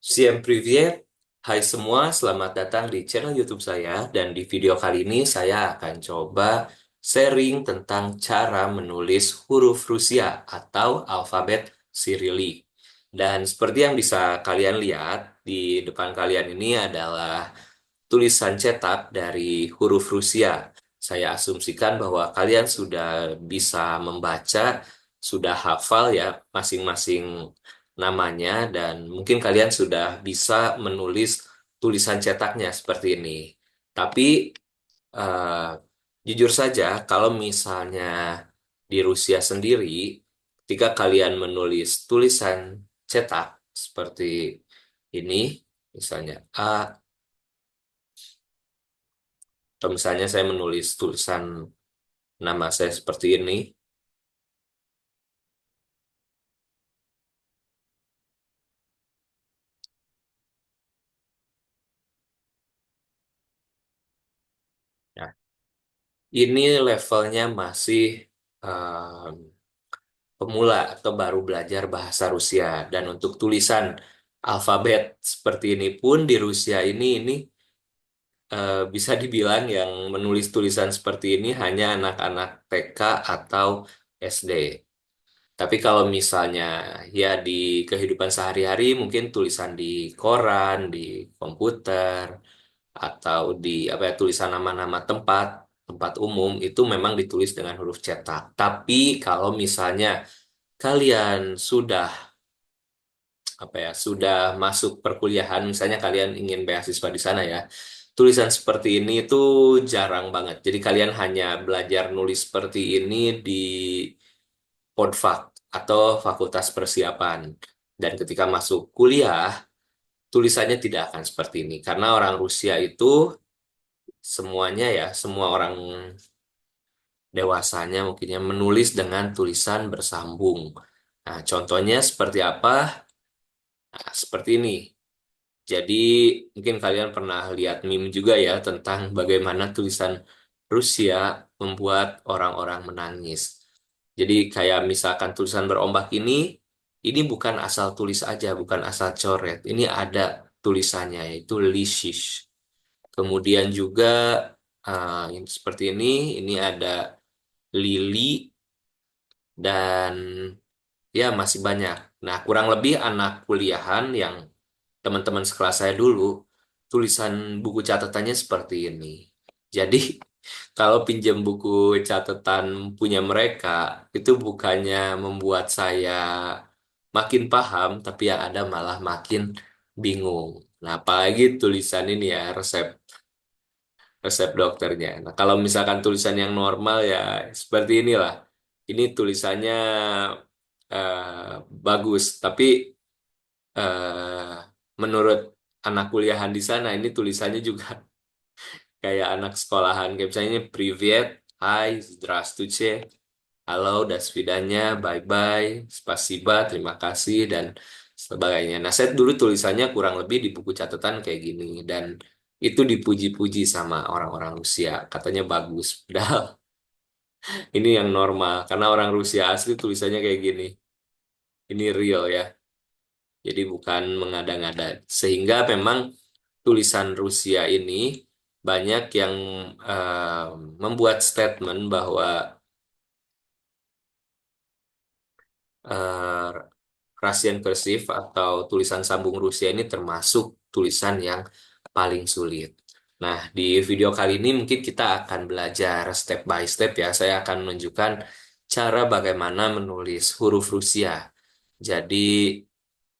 Всем привет, hai semua, selamat datang di channel YouTube saya dan di video kali ini saya akan coba sharing tentang cara menulis huruf Rusia atau alfabet Cyrillic. Dan seperti yang bisa kalian lihat, di depan kalian ini adalah tulisan cetak dari huruf Rusia. Saya asumsikan bahwa kalian sudah bisa membaca, sudah hafal ya masing-masing namanya, dan mungkin kalian sudah bisa menulis tulisan cetaknya seperti ini. Tapi eh, jujur saja, kalau misalnya di Rusia sendiri, ketika kalian menulis tulisan cetak seperti ini, misalnya A, atau misalnya saya menulis tulisan nama saya seperti ini, ya, ini levelnya masih em, pemula atau baru belajar bahasa Rusia. Dan untuk tulisan alfabet seperti ini pun di Rusia ini bisa dibilang yang menulis tulisan seperti ini hanya anak-anak TK atau SD. Tapi kalau misalnya ya di kehidupan sehari-hari mungkin tulisan di koran, di komputer, atau di apa ya tulisan nama-nama tempat tempat umum itu memang ditulis dengan huruf cetak. Tapi kalau misalnya kalian sudah apa ya sudah masuk perkuliahan, misalnya kalian ingin beasiswa di sana ya, tulisan seperti ini itu jarang banget. Jadi kalian hanya belajar nulis seperti ini di Podfak atau Fakultas Persiapan. Dan ketika masuk kuliah, tulisannya tidak akan seperti ini karena orang Rusia itu semuanya ya, semua orang dewasanya mungkin ya menulis dengan tulisan bersambung. Nah, contohnya seperti apa? Nah, seperti ini. Jadi, mungkin kalian pernah lihat meme juga ya tentang bagaimana tulisan Rusia membuat orang-orang menangis. Jadi, kayak misalkan tulisan berombak ini bukan asal tulis aja, bukan asal coret. Ini ada tulisannya, yaitu lishish. Kemudian juga yang seperti ini ada lili, dan ya masih banyak. Nah, kurang lebih anak kuliahan yang teman-teman sekelas saya dulu, tulisan buku catatannya seperti ini. Jadi, kalau pinjam buku catatan punya mereka, itu bukannya membuat saya makin paham, tapi yang ada malah makin bingung. Nah, apalagi tulisan ini ya, resep resep dokternya. Nah, kalau misalkan tulisan yang normal ya seperti inilah. Ini tulisannya bagus, tapi eh, menurut anak kuliahan di sana ini tulisannya juga kayak anak sekolahan. Kayak misalnya ini Privet, Hai, Здравствуйте, Halo, das vidanya, bye-bye, spasiba, terima kasih, dan sebagainya. Nah, saya dulu tulisannya kurang lebih di buku catatan kayak gini, dan itu dipuji-puji sama orang-orang Rusia. Katanya bagus. Padahal ini yang normal, karena orang Rusia asli tulisannya kayak gini. Ini real ya. Jadi bukan mengada-ngada. Sehingga memang tulisan Rusia ini banyak yang eh, membuat statement bahwa eh, Russian cursive atau tulisan sambung Rusia ini termasuk tulisan yang paling sulit. Nah, di video kali ini mungkin kita akan belajar step by step ya. Saya akan menunjukkan cara bagaimana menulis huruf Rusia. Jadi,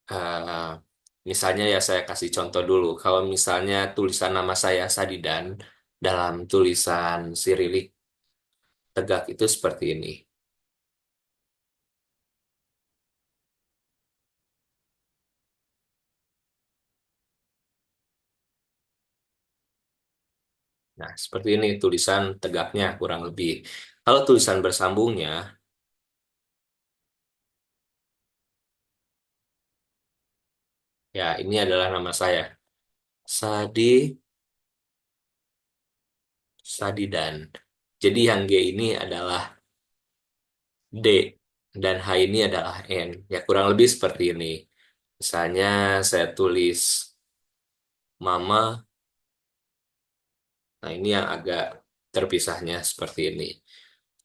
eh, misalnya ya saya kasih contoh dulu. Kalau misalnya tulisan nama saya Sadidan dalam tulisan Sirilik tegak itu seperti ini. Nah, seperti ini tulisan tegaknya kurang lebih. Kalau tulisan bersambungnya, ya ini adalah nama saya. Sadi, Sadidan. Jadi yang G ini adalah D dan H ini adalah N. Ya kurang lebih seperti ini. Misalnya saya tulis mama, nah ini yang agak terpisahnya seperti ini.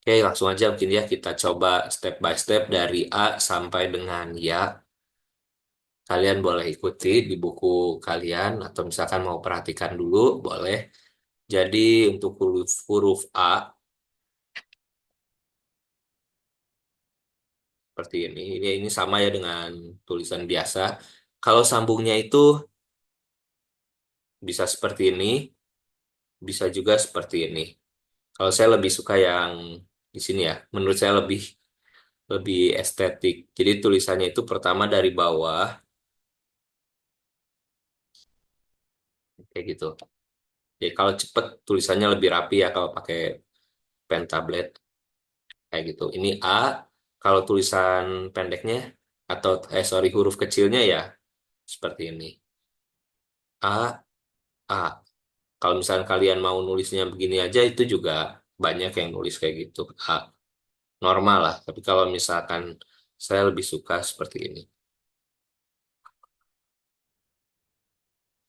Oke, langsung aja mungkin ya kita coba step by step dari A sampai dengan Ya. Kalian boleh ikuti di buku kalian atau misalkan mau perhatikan dulu, boleh. Jadi untuk huruf A seperti ini. Ini sama ya dengan tulisan biasa. Kalau sambungnya itu bisa seperti ini, bisa juga seperti ini. Kalau saya lebih suka yang di sini ya. Menurut saya lebih lebih estetik. Jadi tulisannya itu pertama dari bawah kayak gitu. Jadi kalau cepet tulisannya lebih rapi ya kalau pakai pen tablet kayak gitu. Ini A. Kalau tulisan pendeknya atau sorry huruf kecilnya ya seperti ini. A A. Kalau misalnya kalian mau nulisnya begini aja itu juga banyak yang nulis kayak gitu. A. Normal lah. Tapi kalau misalkan saya lebih suka seperti ini.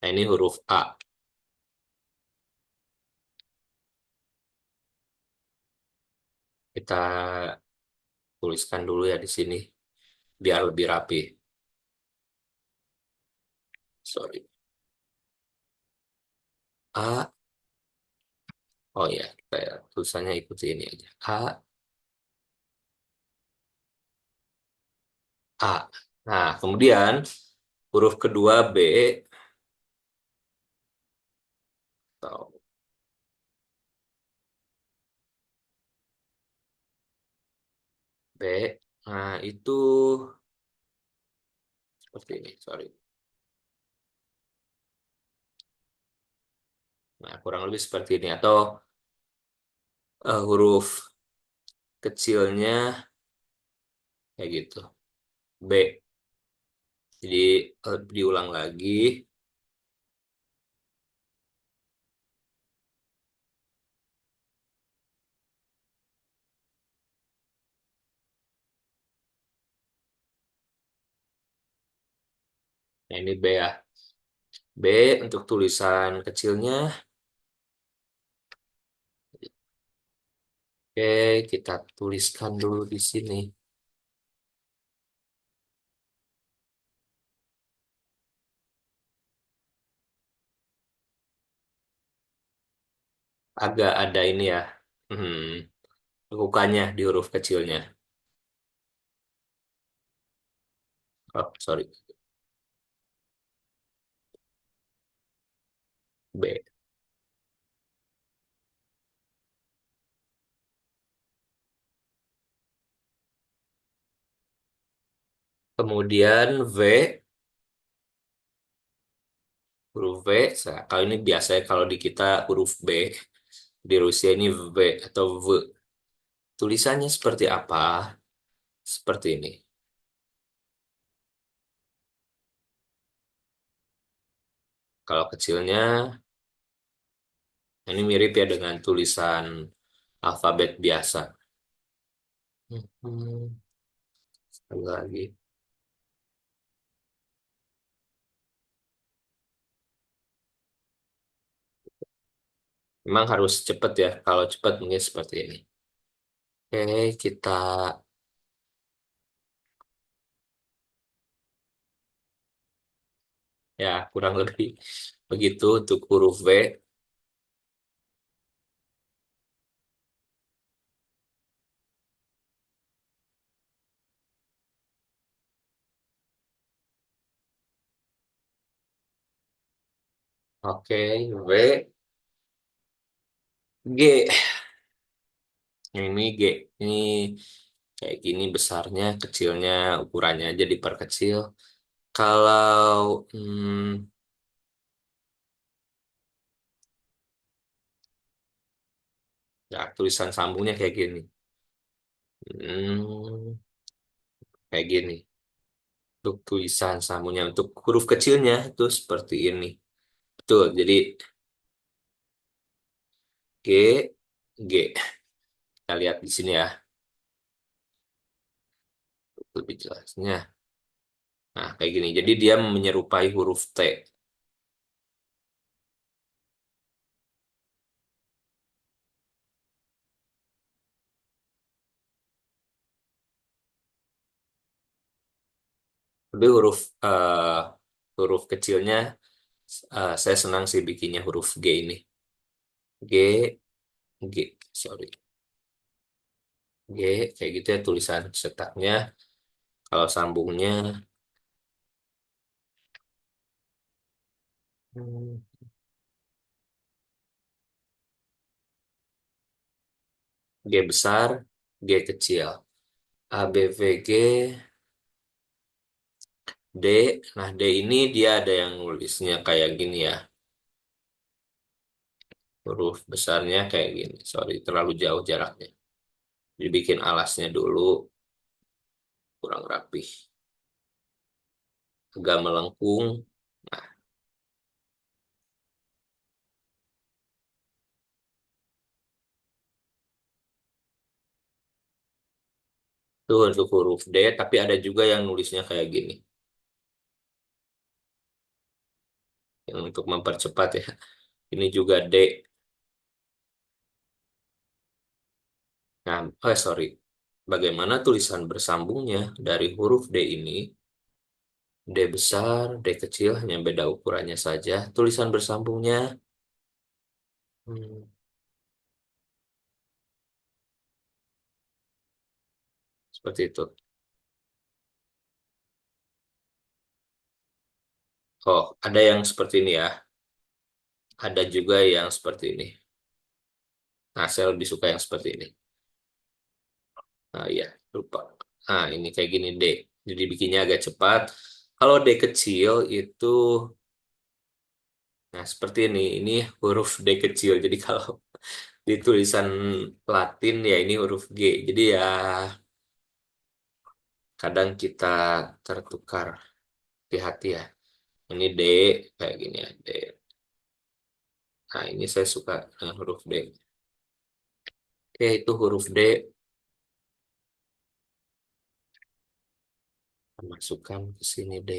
Nah, ini huruf A. Kita tuliskan dulu ya di sini biar lebih rapi. Sorry. A. Oh ya, saya tulisannya ikuti ini aja. A. A. Nah, kemudian huruf kedua B atau B. Nah, itu seperti ini. Sorry. Nah, kurang lebih seperti ini. Atau huruf kecilnya kayak gitu. B. Jadi diulang lagi. Nah, ini B ya. B untuk tulisan kecilnya. Oke, kita tuliskan dulu di sini. Agak ada ini ya. Hmm, lukanya di huruf kecilnya. Oh, sorry. B. Kemudian V, huruf V. Kalau ini biasanya kalau di kita huruf B, di Rusia ini V atau V. Tulisannya seperti apa? Seperti ini. Kalau kecilnya, ini mirip ya dengan tulisan alfabet biasa. Hmm, sekali lagi. Memang harus cepat ya. Kalau cepat mungkin seperti ini. Oke, kita ya kurang lebih begitu untuk huruf V. Oke, V, G. Ini G. Ini kayak gini besarnya, kecilnya, ukurannya aja diperkecil. Kalau ya tulisan sambungnya kayak gini. Hmm, kayak gini. Untuk tulisan sambungnya, untuk huruf kecilnya itu seperti ini. Betul, jadi G, G. Kita lihat di sini ya, lebih jelasnya. Nah, kayak gini. Jadi dia menyerupai huruf T. Tapi huruf kecilnya saya senang sih bikinnya huruf G ini. G, sorry. G, kayak gitu ya tulisan cetaknya. Kalau sambungnya, hmm, G besar, G kecil. A, B, V, G, D. Nah, D ini dia ada yang nulisnya kayak gini ya. Huruf besarnya kayak gini. Sorry, terlalu jauh jaraknya. Dibikin alasnya dulu, kurang rapih. Agak melengkung. Nah, itu untuk huruf D, tapi ada juga yang nulisnya kayak gini. Yang untuk mempercepat ya. Ini juga D. Nah, sorry. Bagaimana tulisan bersambungnya dari huruf D ini? D besar, D kecil, hanya beda ukurannya saja. Tulisan bersambungnya, hmm, seperti itu. Oh, ada yang seperti ini ya. Ada juga yang seperti ini. Nah, saya lebih suka yang seperti ini. Nah, iya, lupa. Nah, ini kayak gini D. Jadi bikinnya agak cepat. Kalau D kecil itu, nah seperti ini. Ini huruf D kecil. Jadi kalau di tulisan Latin ya ini huruf G. Jadi ya kadang kita tertukar hati-hati ya. Ini D kayak gini ya D. Nah ini saya suka dengan huruf D. Oke itu huruf D. Masukkan ke sini D.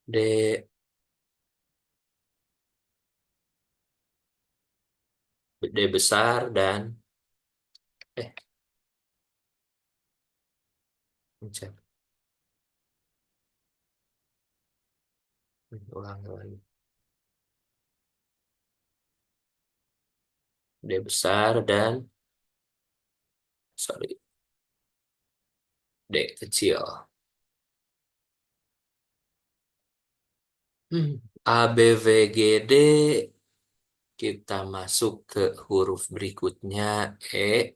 D, D besar dan eh pencet. Ulang lagi. D besar dan sorry D kecil. A B V G D kita masuk ke huruf berikutnya E.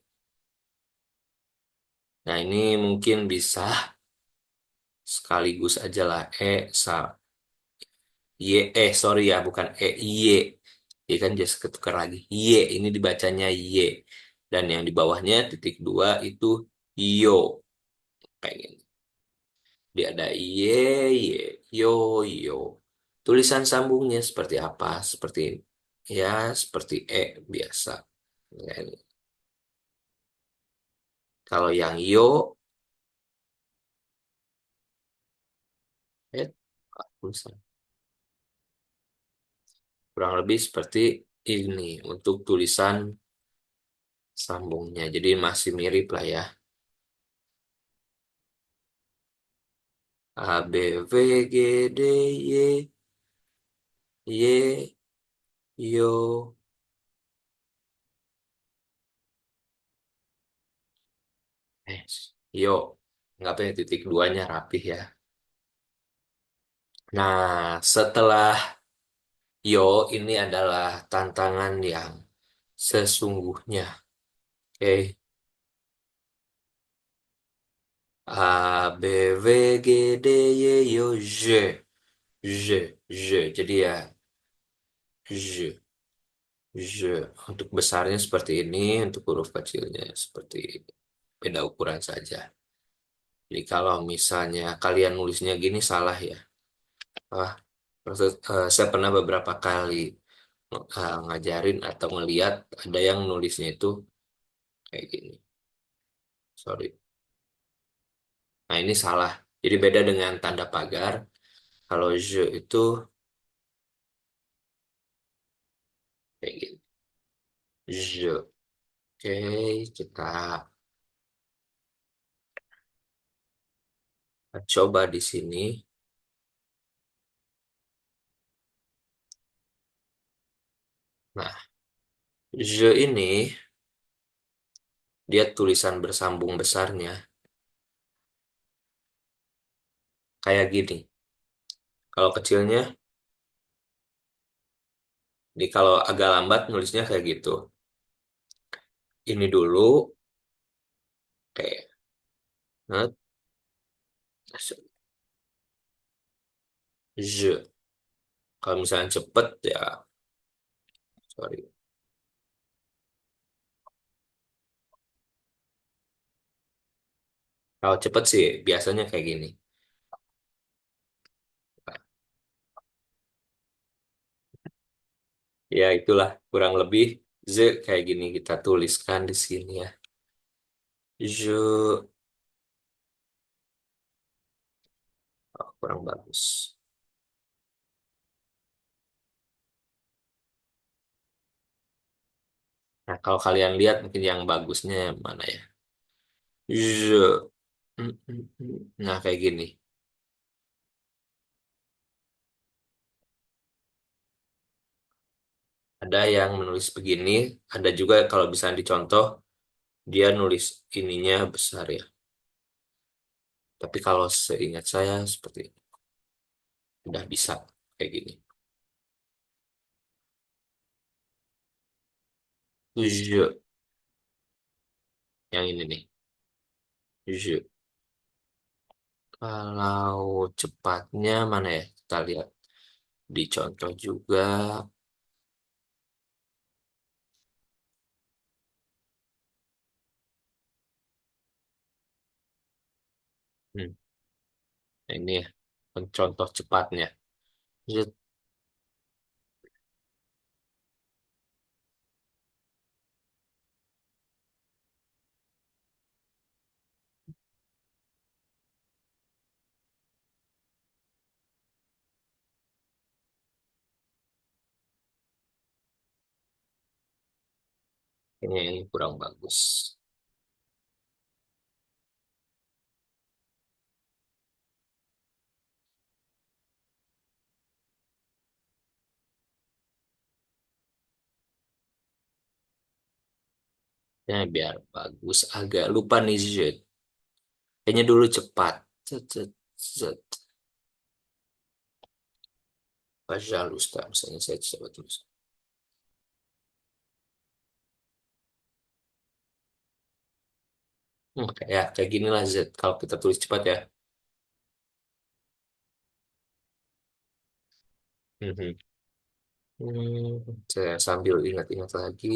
Nah ini mungkin bisa sekaligus aja lah sa Y sorry ya bukan Y. Y kan just ketukar lagi. Y ini dibacanya Y. Dan yang di bawahnya titik dua itu yo kayak gini. Dia ada Y, yo, yo. Tulisan sambungnya seperti apa? Seperti ya, seperti biasa. Ya, ini. Kalau yang yo, eh, tulisan kurang lebih seperti ini untuk tulisan sambungnya. Jadi masih mirip lah ya. A, B, V, G, D, Y, yo, eh, yo. Nggak apa ya titik duanya rapih ya. Nah, setelah yo ini adalah tantangan yang sesungguhnya. Oke. A, B, V, G, D, Y, yo, J. J, J. Jadi ya, J, J. Untuk besarnya seperti ini, untuk huruf kecilnya seperti ini. Beda ukuran saja. Jadi kalau misalnya kalian nulisnya gini salah ya. Ah, saya pernah beberapa kali ngajarin atau ngeliat ada yang nulisnya itu kayak gini. Sorry. Nah, ini salah. Jadi beda dengan tanda pagar. Kalau je itu kayak gini. Je. Oke, kita coba di sini. Nah, je ini dia tulisan bersambung besarnya kayak gini. Kalau kecilnya, di kalau agak lambat nulisnya kayak gitu. Ini dulu kayak nah, je. Kalau misalnya cepet ya, sorry. Kalau cepet sih biasanya kayak gini. Ya itulah kurang lebih Z kayak gini kita tuliskan di sini ya. Je, oh, kurang bagus. Nah, kalau kalian lihat mungkin yang bagusnya yang mana ya? Je. Nah, kayak gini. Ada yang menulis begini, ada juga kalau bisa dicontoh, dia nulis ininya besar ya. Tapi kalau seingat saya seperti udah bisa kayak gini. Je, yang ini nih. Je. Kalau cepatnya mana ya? Kita lihat di contoh juga. Hmm, nah ini ya, contoh cepatnya. Je, ini kurang bagus. Ya, biar bagus. Agak lupa nih Z. Kayaknya dulu cepat. Zet, zet, zet. Pajalusta, misalnya saya coba tulis. Kayak gini lah Z. Kalau kita tulis cepat ya. Mhm. Saya sambil ingat-ingat lagi.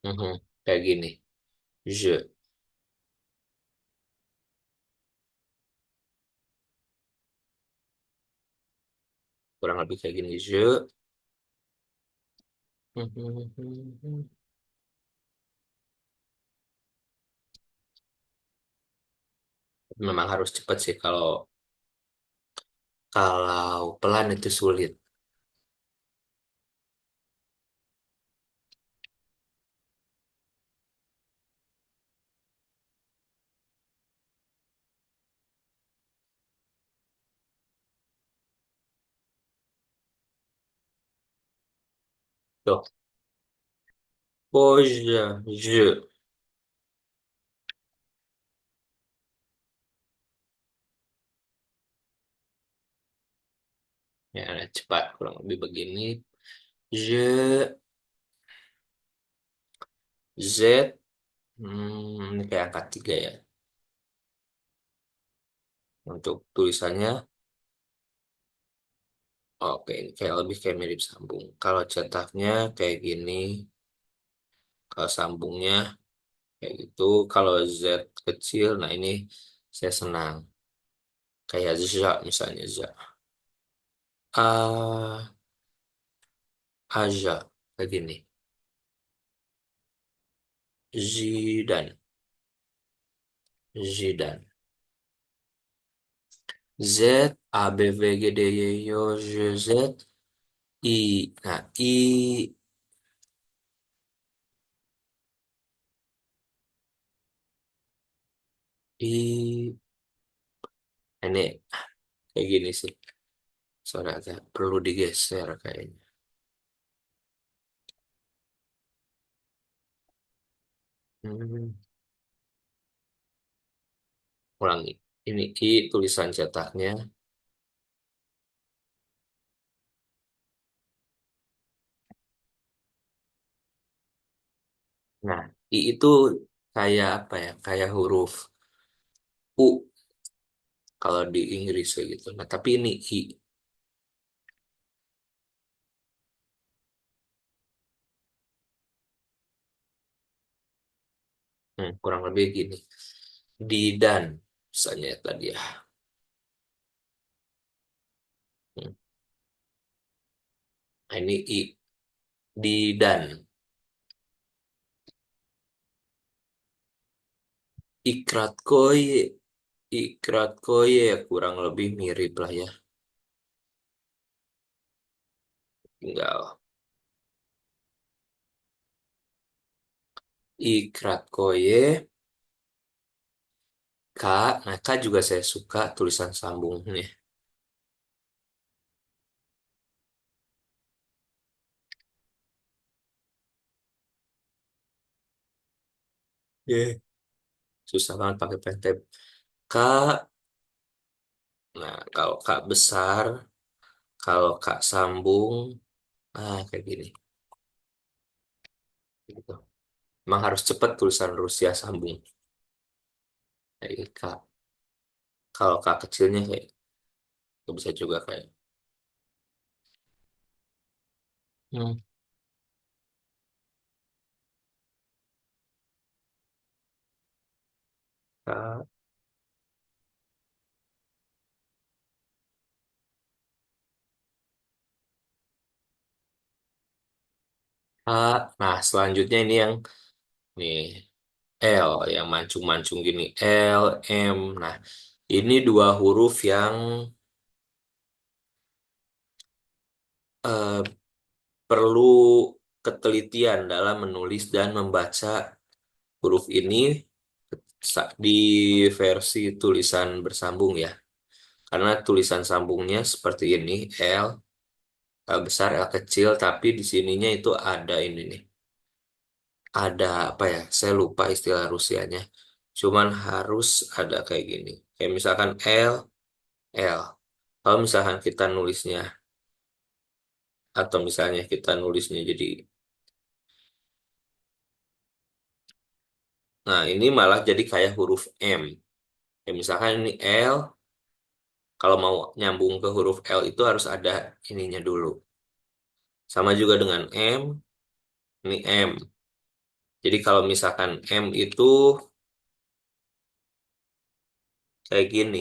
Mhm. Kayak gini. Je. Kurang lebih kayak gini. Je. Mhm. Memang harus cepat sih. Kalau pelan itu sulit. Tuh. Poja. Je. Ya, cepat. Kurang lebih begini. Je. Z. Ini kayak angka 3 ya. Untuk tulisannya, oke, ini kayak lebih kayak mirip sambung. Kalau cetaknya kayak gini, kalau sambungnya kayak gitu. Kalau Z kecil, nah ini saya senang. Kayak za misalnya za. A, aja. Kayak gini. Zidan. Zidan. Z, A, B, V, G, D, Y, O, Z, Z, I. Nah, I. Ini kayak gini sih. Soalnya agak perlu digeser kayaknya. Hmm, ulangi. Ini I tulisan cetaknya. Nah, I itu kayak apa ya? Kayak huruf U kalau di Inggris kayak gitu. Nah, tapi ini I. Kurang lebih gini. Didan, misalnya tadi ya. Hmm, Nah, ini I. Didan. Ikrat koye. Ikrat koye kurang lebih mirip lah ya. Tinggal ikrat koye. K. Nah, K juga saya suka tulisan sambungnya. Yeah. Susah banget pakai pentep. K. Nah, kalau K besar, kalau K sambung, kayak gini. Gitu. Emang harus cepat tulisan Rusia sambung. Kayak K. Kalau K kecilnya kayak nggak bisa juga kayak. Hmm. K. A. Nah, selanjutnya ini yang nih L yang mancung-mancung gini. L, M. Nah, ini dua huruf yang eh, perlu ketelitian dalam menulis dan membaca huruf ini di versi tulisan bersambung ya. Karena tulisan sambungnya seperti ini, L, L besar, L kecil, tapi di sininya itu ada ini nih. Ada apa ya? Saya lupa istilah Rusianya. Cuman harus ada kayak gini. Kayak misalkan L, L. Kalau misalkan kita nulisnya, atau misalnya kita nulisnya jadi, nah ini malah jadi kayak huruf M. Ya misalkan ini L, kalau mau nyambung ke huruf L itu harus ada ininya dulu. Sama juga dengan M, ini M. Jadi kalau misalkan M itu kayak gini.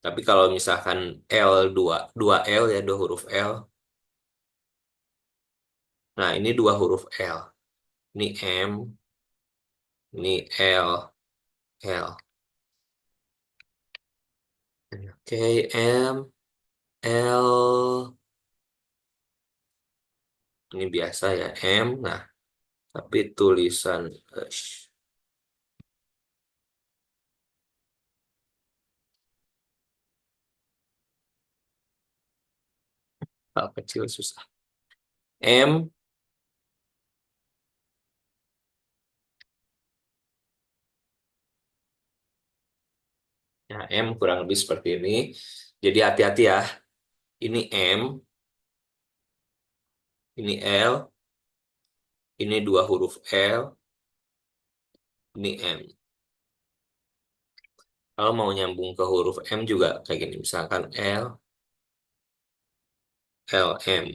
Tapi kalau misalkan L dua L ya, dua huruf L. Nah, ini dua huruf L. Ini M, ini L, L. Oke, M, L. Ini biasa ya, M. Nah, tapi tulisan hal kecil susah. M, ya M kurang lebih seperti ini. Jadi hati-hati ya. Ini M, ini L, ini dua huruf L, ini M. Kalau mau nyambung ke huruf M juga kayak gini. Misalkan L, L, M.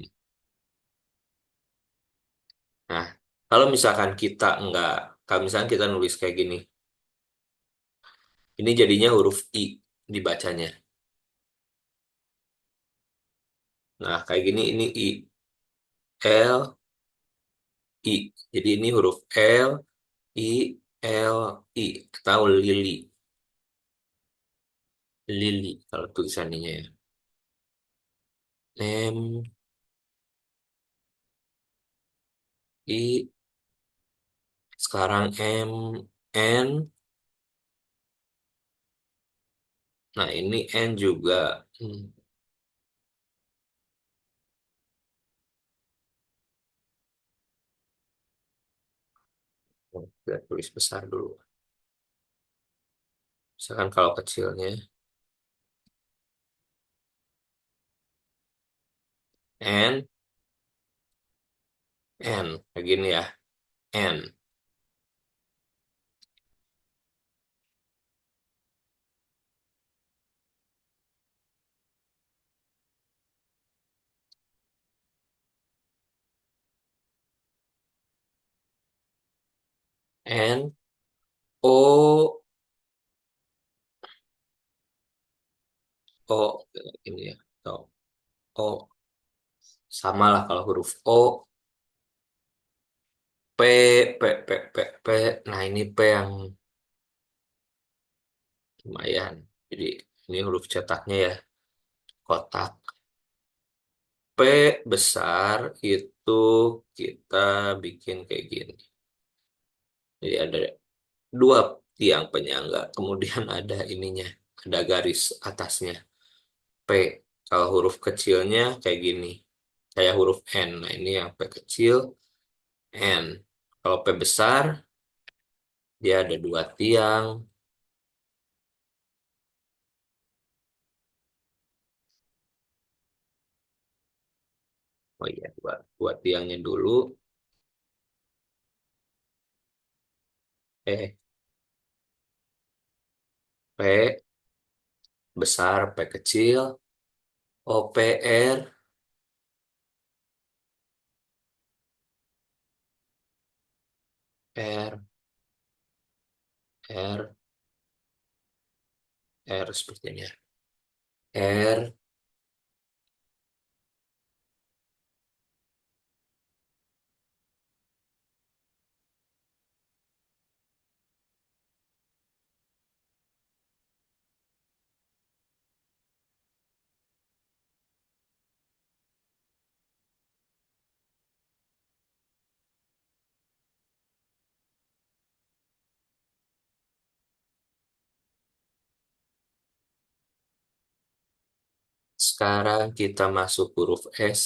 Nah, kalau misalkan kita enggak, kalau misalkan kita nulis kayak gini, ini jadinya huruf I dibacanya. Nah, kayak gini ini I, L, I. Jadi ini huruf L, I, L, I. Atau lili, lili kalau tulisannya ya. M, I, sekarang M, N. Nah, ini N juga. Hmm, kita tulis besar dulu. Misalkan kalau kecilnya N, N. Kayak gini ya. N, N, O, O. Ini ya. O, O. Sama lah kalau huruf O. P, P, P, P, P. Nah, ini P yang lumayan. Jadi, ini huruf cetaknya ya. Kotak. P besar itu kita bikin kayak gini. Jadi ada dua tiang penyangga. Kemudian ada ininya. Ada garis atasnya. P. Kalau huruf kecilnya kayak gini. Kayak huruf N. Nah, ini yang P kecil. N. Kalau P besar, dia ada dua tiang. Oh iya, dua tiangnya dulu. Eh, P besar, P kecil. O, P, R, R, R, R sepertinya. R, sekarang kita masuk huruf S.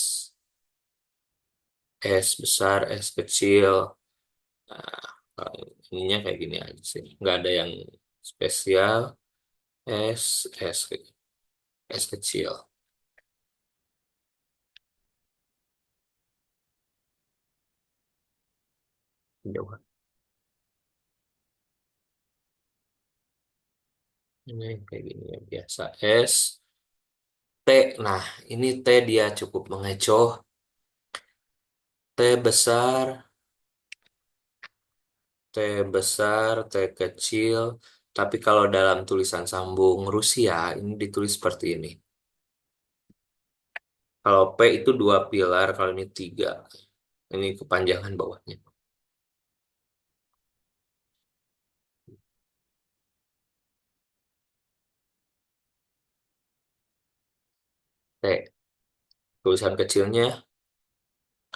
S besar, S kecil. Nah, kalau ininya kayak gini aja sih. Nggak ada yang spesial. S, S kecil. Udah, ini kayak gini ya biasa. S, T. Nah, ini T dia cukup mengecoh. T besar, T besar, T kecil. Tapi kalau dalam tulisan sambung Rusia, ini ditulis seperti ini. Kalau P itu dua pilar, kalau ini tiga. Ini kepanjangan bawahnya. T. Tulisan kecilnya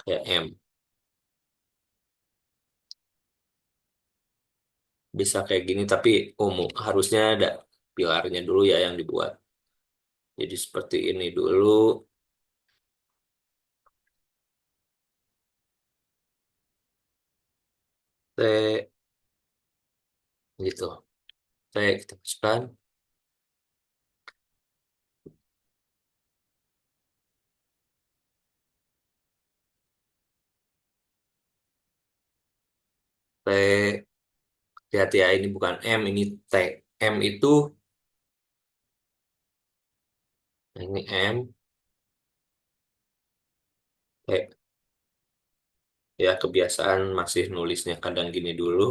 kayak M. Bisa kayak gini, tapi umum. Harusnya ada pilarnya dulu ya yang dibuat. Jadi seperti ini dulu. T, gitu. T kita masukkan. T, hati-hati ya, ini bukan M, ini T. M itu, nah ini M, T. Ya kebiasaan masih nulisnya kadang gini dulu,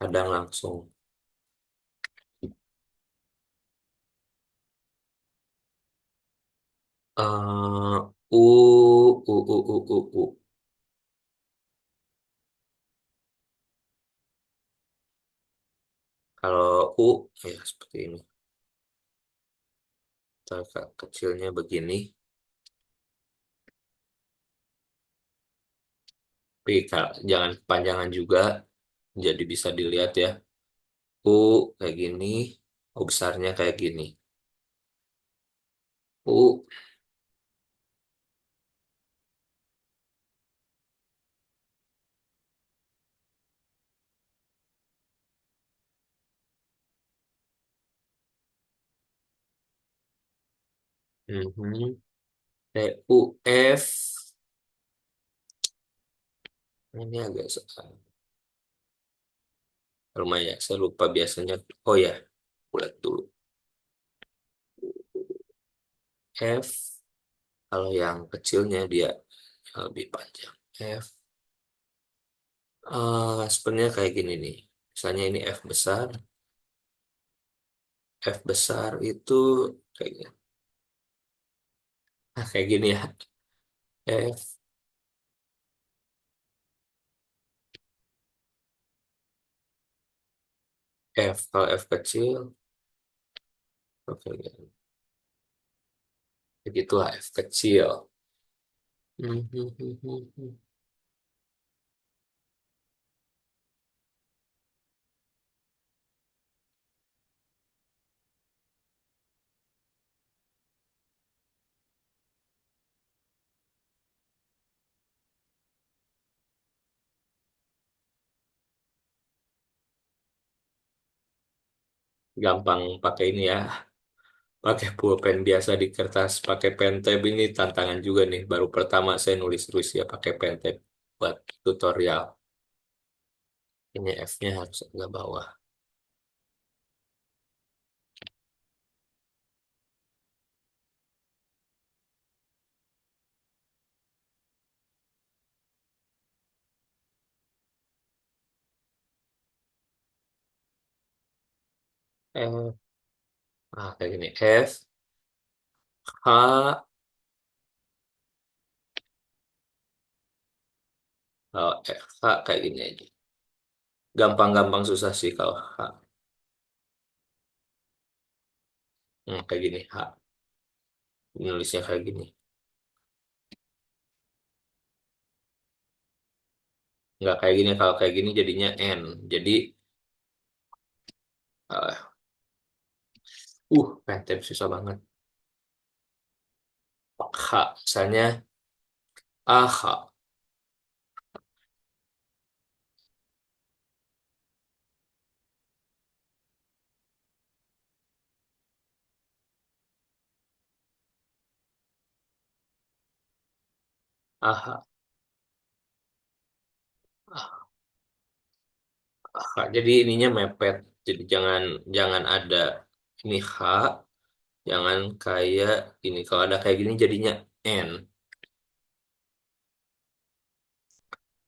kadang langsung. U. Kalau U, ya seperti ini. Kecilnya begini. Tapi jangan kepanjangan juga. Jadi bisa dilihat ya. U kayak gini. U besarnya kayak gini. U. Mhm. U, F. Ini agak lumayan. Saya lupa biasanya. Oh ya, bulat dulu. F. Kalau yang kecilnya dia lebih panjang. F. Sebenarnya kayak gini nih. Misalnya ini F besar. F besar itu kayak gini. Kayak gini ya. F. F. Kalau F kecil. Oke, begitulah F kecil. Hmm, hmm, hmm, hmm, hmm. Gampang pakai ini ya. Pakai pulpen biasa di kertas. Pakai pen tab ini tantangan juga nih. Baru pertama saya nulis Rusia pakai pen tab buat tutorial. Ini F-nya harus agak bawah. F. Kayak gini. F. H. Kalau F, H kayak gini aja. Gampang-gampang susah sih kalau H. Kayak gini. H. Nulisnya kayak gini. Nggak kayak gini. Kalau kayak gini jadinya N. Jadi, uh, pen susah banget. H. Misalnya AH. AH. AH. Jadi ininya mepet. Jadi jangan jangan ada ini H. Jangan kayak ini. Kalau ada kayak gini jadinya N.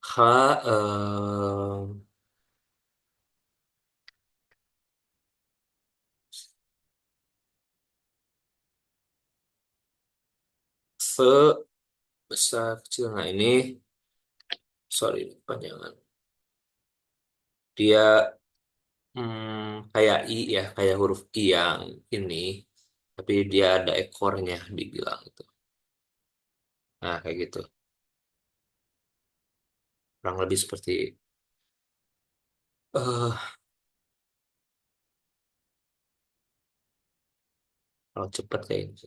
H. V. Besar kecil. Nah ini. Sorry, panjangan. Dia kayak I ya, kayak huruf I yang ini, tapi dia ada ekornya dibilang itu. Nah, kayak gitu. Kurang lebih seperti eh kalau cepat kayak gitu.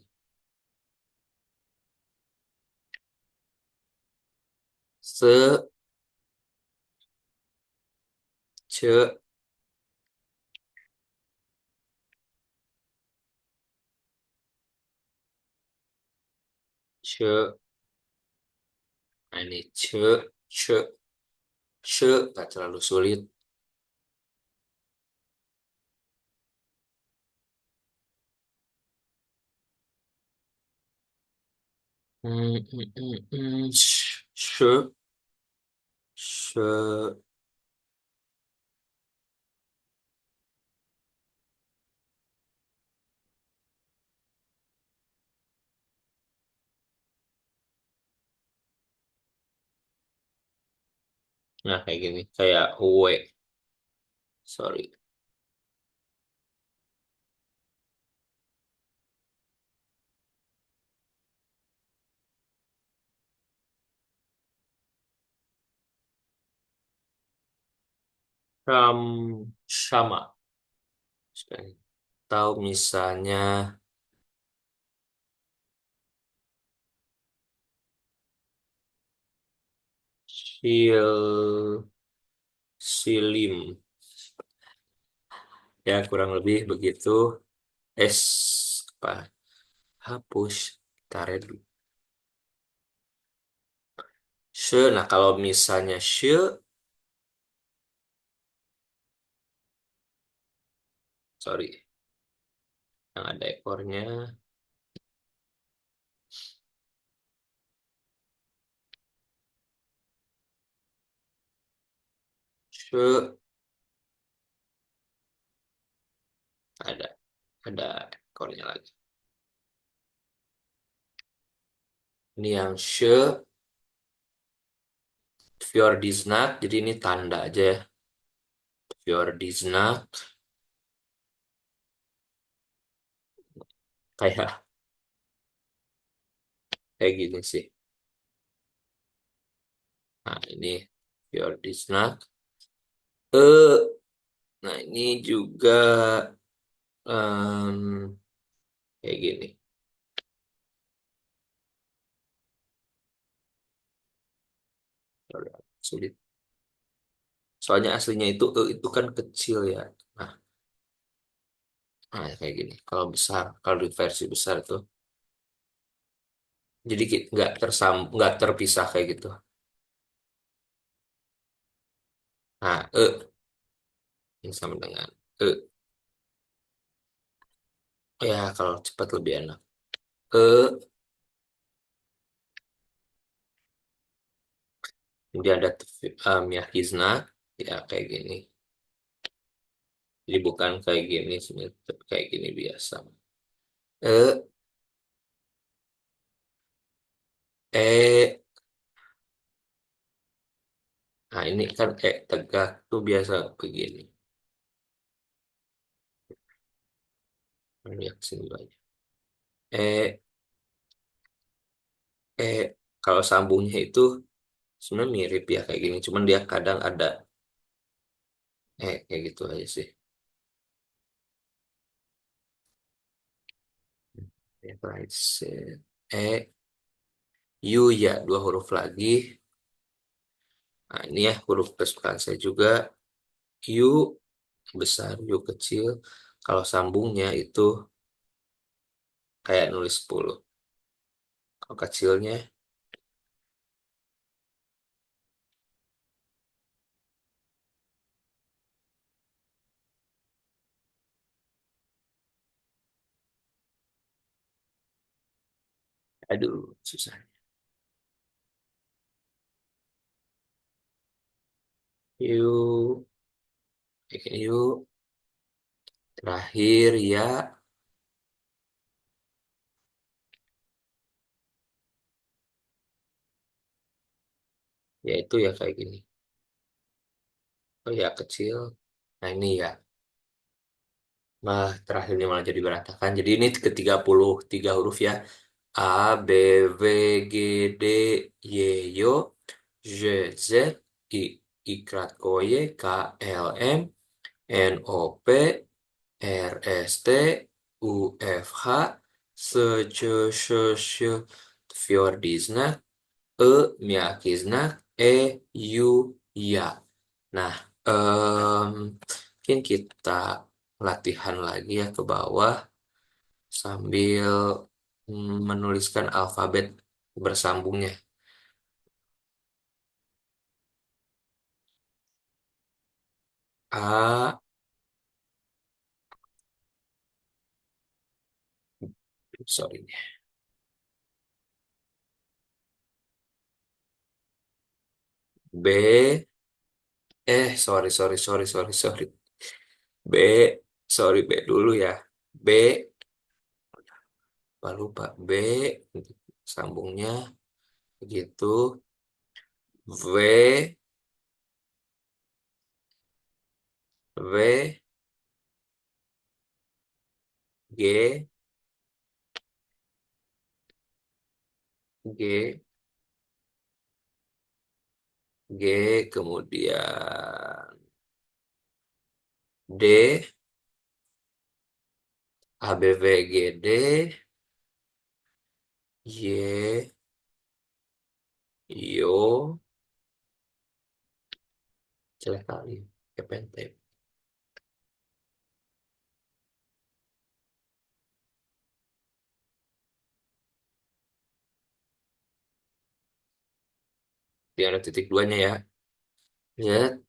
Se, ce, ce, nah ini ce, nggak terlalu sulit. She, she, Nah, kayak gini. Kayak we. Sorry. Sama. Atau misalnya sil, silim. Ya, kurang lebih begitu. Es, apa? Hapus. Tarik dulu. Nah kalau misalnya sorry, yang ada ekornya, she, ada, ada ekornya lagi. Ini yang Fjordisnak, jadi ini tanda aja ya. Fjordisnak, kayak kayak gini sih. Nah ini Fjordisnak. Nah ini juga kayak gini. Sulit. Soalnya aslinya itu kan kecil ya. Nah, kayak gini. Kalau besar, kalau di versi besar tuh, jadi nggak terpisah kayak gitu. Nah, yang sama dengan ya kalau cepat lebih enak. Jadi ada Yakizna, ya kayak gini. Jadi bukan kayak gini, sebenarnya tapi kayak gini biasa. Eh, eh, nah ini kan tegak tuh biasa begini. Lihat sini banyak. Eh, eh, kalau sambungnya itu sebenarnya mirip ya kayak gini, cuman dia kadang ada kayak gitu aja sih. Ya, right. Eh, U ya dua huruf lagi. Nah ini ya huruf kesukaan saya juga. U besar, U kecil. Kalau sambungnya itu kayak nulis 10. Kalau kecilnya, aduh, susah. U, U, terakhir ya, ya itu ya kayak gini. Oh ya kecil. Nah ini ya, terakhirnya malah jadi berantakan. Jadi ini ke 33 huruf ya. A, B, V, G, D, Y, Yo, Z, Z, I, Ikrat Koye, K, L, M, N, O, P, R, S, T, U, F, H, S, C, Š, Š, Fjordisna, E, Miyakizna, E, Yu, Ya. Nah, mungkin kita latihan lagi ya ke bawah sambil menuliskan alfabet bersambungnya. A, sorry, B, sorry, sorry, sorry, sorry, sorry. B, sorry, B dulu ya. B, lupa, B, sambungnya begitu. V, V, G, G, G, kemudian D, A, B, V, G, D, Y, Yo, jelek kali, Kepentep. Dia ada titik duanya ya. Z,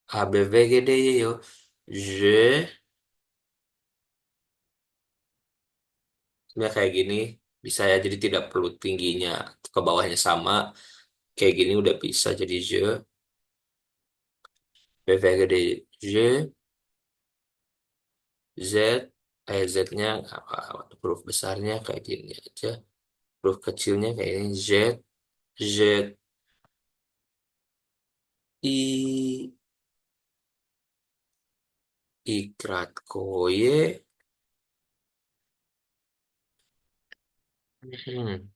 A, B, V, G, D, Y, Yo. Z, sebenarnya kayak gini, bisa ya, jadi tidak perlu tingginya ke bawahnya sama. Kayak gini udah bisa jadi Z, B, V, G, D, Z, Z, Z-nya apa, huruf besarnya kayak gini aja. Huruf kecilnya kayak ini, Z, Z, I, ikrat koye. Hmm,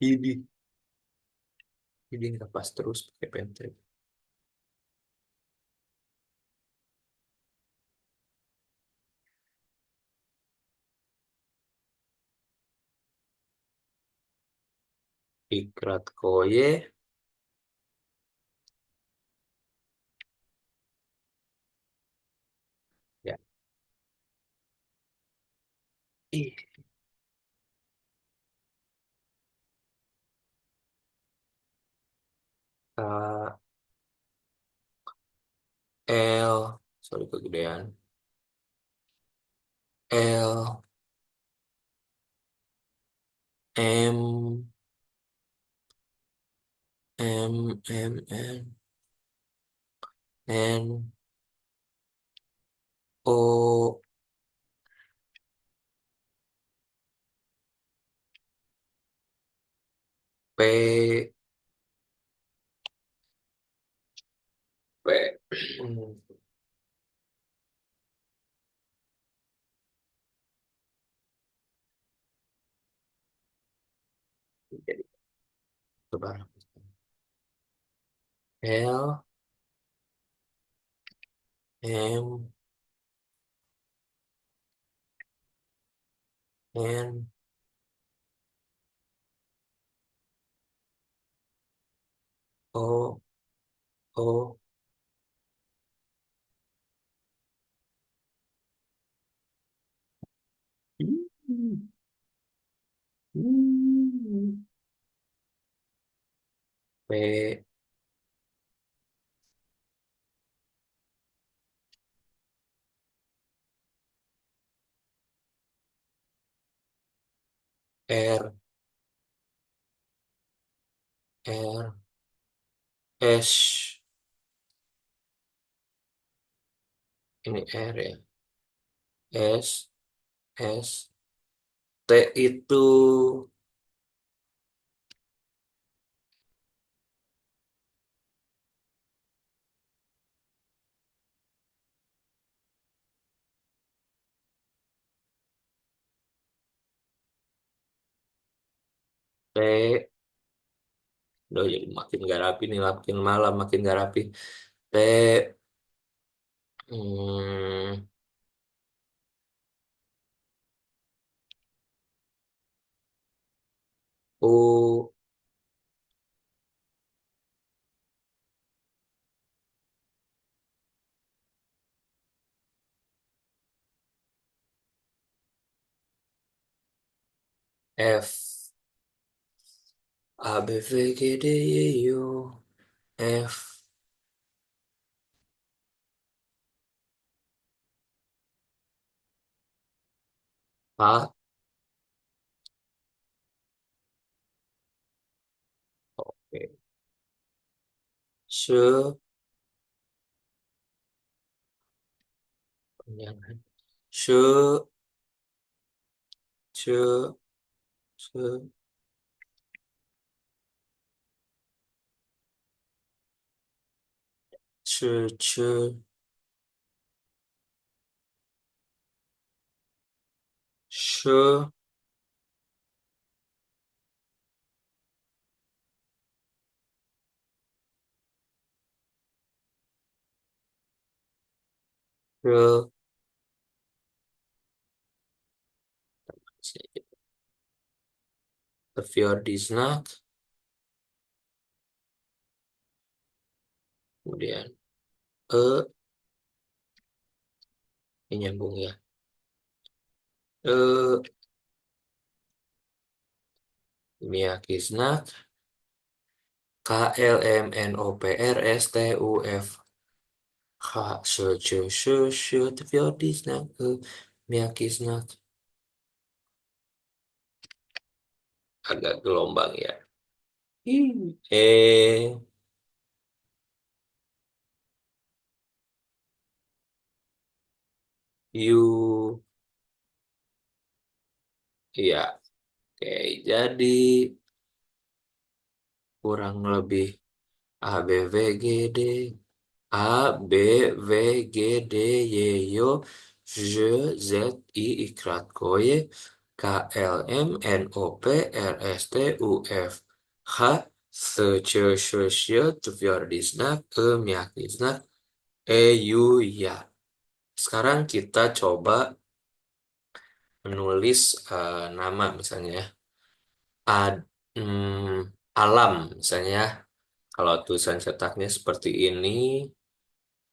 ini. Ini nggak pas terus pakai pentel. Ikrat koye. Ya. Ih, K, L. Sorry kegedean. L, M, N, O, P, P. Hmm, jadi coba. L, M, N, O, O, Hmm, hmm, P, R, R, S. Ini R ya. S, S, T itu T. Udah jadi makin gak rapi nih, makin malam makin gak rapi. T, hmm, U, F, A, B, V, G, D, Y, U, F, A, oke. Se, jangan. Se, se, se, ce, ce, she, re, Fjordisnak, kemudian ini nyambung ya. Miyakisnak, KLMNOPRSTUF Fjordisnak, Miyakisnak. Agak gelombang ya. Eh, you, ya, oke. Jadi kurang lebih A, B, V, G, D. A, B, V, G, D, Y, Yo, Z, Z, I, ikrat koye, K, L, M, N, O, P, R, S, T, U, F, H, Se, Ce, Se, Sjö, Tufjordisnak, Mjaki, ya. Sekarang kita coba menulis nama misalnya ya. Ad, alam misalnya ya. Kalau tulisan cetaknya seperti ini,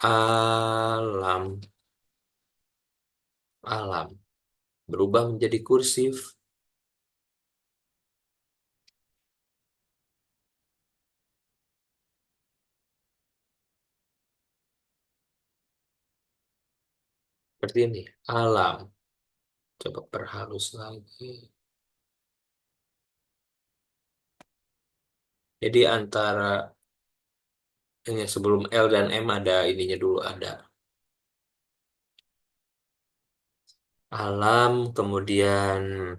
alam, alam. Berubah menjadi kursif. Seperti ini, alam. Coba perhalus lagi. Jadi antara ini sebelum L dan M ada ininya dulu, ada alam, kemudian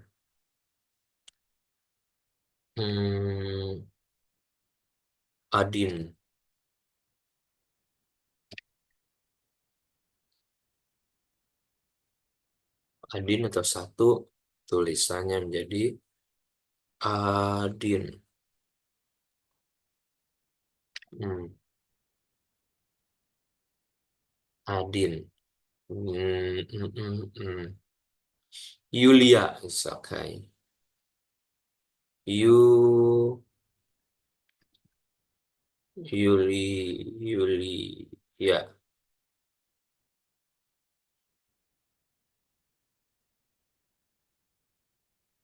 hmm, adin. Adin atau satu, tulisannya menjadi adin. Hmm, adin. Hmm. Yulia, misalkan. Yu, Yuli, Yuli, ya.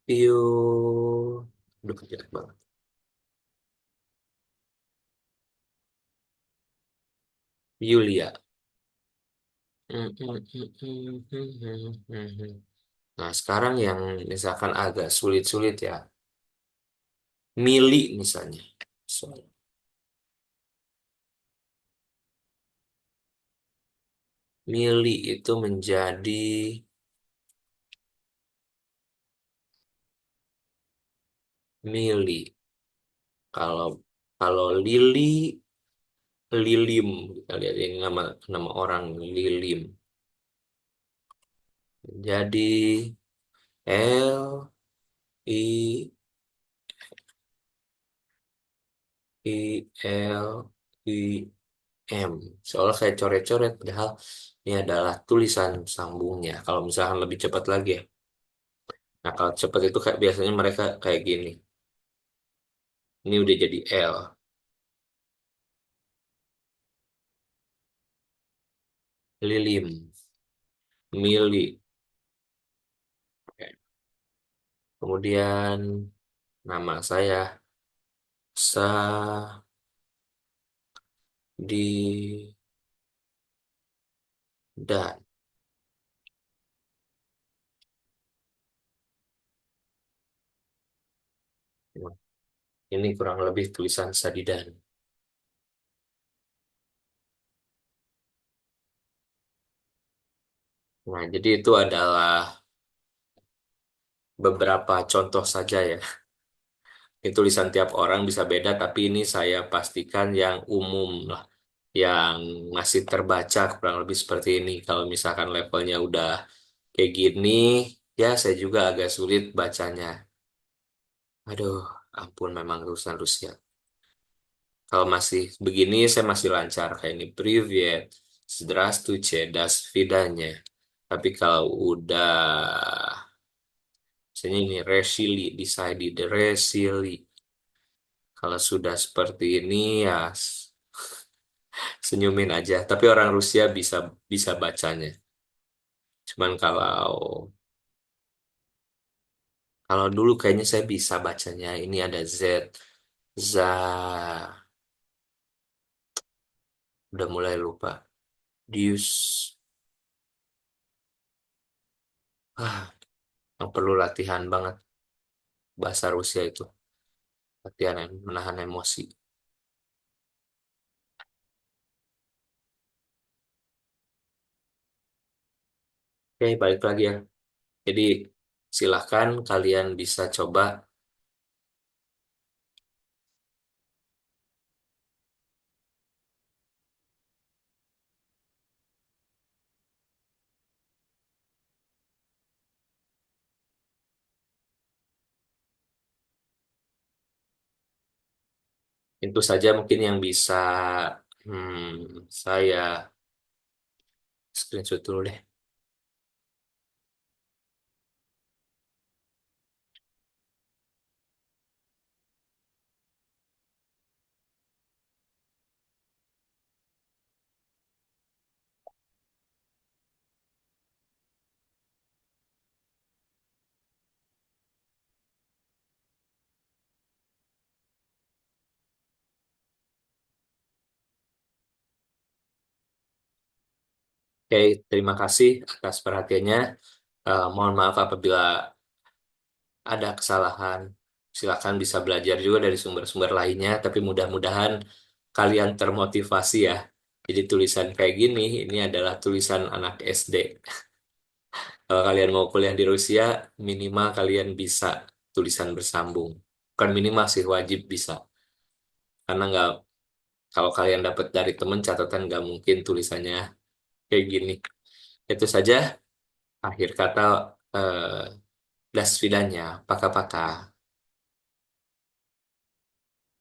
Yu, udah jelek banget. Yulia. Nah, sekarang yang misalkan agak sulit-sulit ya. Mili misalnya. So, mili itu menjadi mili. Kalau kalau lili, lilim. Kita lihat ini nama nama orang lilim. Jadi L I I L I M. Soalnya kayak coret-coret, padahal ini adalah tulisan sambungnya. Kalau misalkan lebih cepat lagi ya. Nah, kalau cepat itu kayak biasanya mereka kayak gini. Ini udah jadi L. Lilim. Mili. Oke. Kemudian nama saya Sa di dan. Nah, ini kurang lebih tulisan Sadidan. Nah, jadi itu adalah beberapa contoh saja ya. Ini tulisan tiap orang bisa beda, tapi ini saya pastikan yang umum lah. yang masih terbaca kurang lebih seperti ini. Kalau misalkan levelnya udah kayak gini, ya saya juga agak sulit bacanya. Aduh, ampun memang urusan Rusia. Kalau masih begini, saya masih lancar kayak ini. Privyet, Здравствуйте, das vidanya. Tapi kalau udah, misalnya ini resili, decided, resili. Kalau sudah seperti ini ya senyumin aja. Tapi orang Rusia bisa bisa bacanya. Cuman kalau dulu kayaknya saya bisa bacanya. Ini ada Z, za, udah mulai lupa. Dius, ah, yang perlu latihan banget bahasa Rusia itu. Latihan yang menahan emosi. Oke, balik lagi ya. Jadi silahkan kalian bisa coba. Itu saja mungkin yang bisa saya screenshot dulu deh. Oke, terima kasih atas perhatiannya. Mohon maaf apabila ada kesalahan. Silakan bisa belajar juga dari sumber-sumber lainnya, tapi mudah-mudahan kalian termotivasi ya. Jadi tulisan kayak gini, ini adalah tulisan anak SD. Kalau kalian mau kuliah di Rusia, minimal kalian bisa tulisan bersambung. Bukan minimal sih, wajib bisa. Karena nggak, kalau kalian dapat dari temen catatan nggak mungkin tulisannya kayak gini. Itu saja akhir kata. Das vidanya, paka-paka.